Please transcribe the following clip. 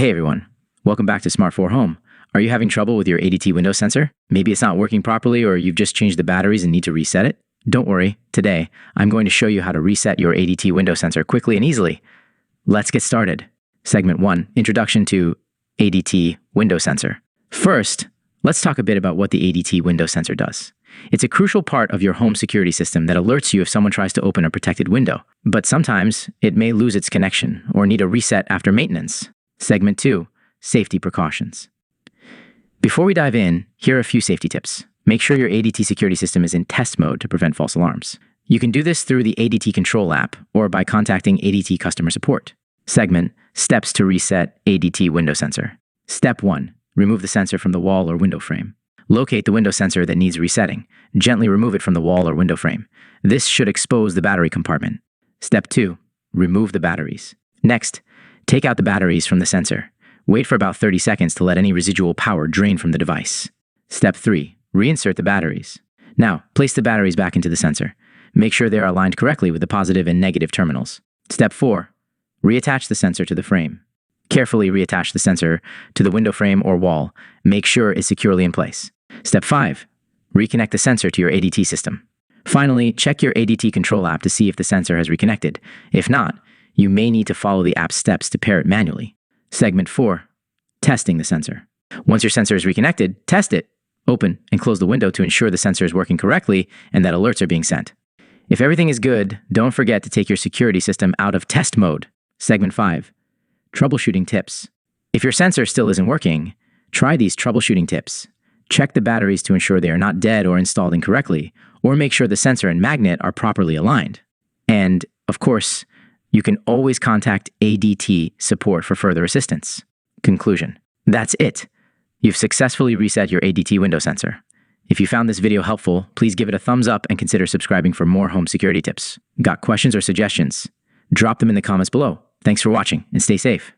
Hey everyone, welcome back to Smart 4 Home. Are you having trouble with your ADT window sensor? Maybe it's not working properly or you've just changed the batteries and need to reset it? Don't worry, today I'm going to show you how to reset your ADT window sensor quickly and easily. Let's get started. Segment 1, Introduction to ADT window sensor. First, let's talk a bit about what the ADT window sensor does. It's a crucial part of your home security system that alerts you if someone tries to open a protected window, but sometimes it may lose its connection or need a reset after maintenance. Segment 2, Safety Precautions. Before we dive in, here are a few safety tips. Make sure your ADT security system is in test mode to prevent false alarms. You can do this through the ADT Control app or by contacting ADT customer support. Segment, Steps to reset ADT window sensor. Step 1, remove the sensor from the wall or window frame. Locate the window sensor that needs resetting. Gently remove it from the wall or window frame. This should expose the battery compartment. Step 2, remove the batteries. Next, take out the batteries from the sensor. Wait for about 30 seconds to let any residual power drain from the device. Step 3, reinsert the batteries. Now, place the batteries back into the sensor. Make sure they are aligned correctly with the positive and negative terminals. Step 4, reattach the sensor to the frame. Carefully reattach the sensor to the window frame or wall. Make sure it's securely in place. Step 5, reconnect the sensor to your ADT system. Finally, check your ADT Control app to see if the sensor has reconnected. If not, you may need to follow the app's steps to pair it manually. Segment 4, Testing the sensor. Once your sensor is reconnected, test it. Open and close the window to ensure the sensor is working correctly and that alerts are being sent. If everything is good, don't forget to take your security system out of test mode. Segment 5, Troubleshooting Tips. If your sensor still isn't working, try these troubleshooting tips. Check the batteries to ensure they are not dead or installed incorrectly, or make sure the sensor and magnet are properly aligned. And, of course, you can always contact ADT support for further assistance. Conclusion. That's it. You've successfully reset your ADT window sensor. If you found this video helpful, please give it a thumbs up and consider subscribing for more home security tips. Got questions or suggestions? Drop them in the comments below. Thanks for watching and stay safe.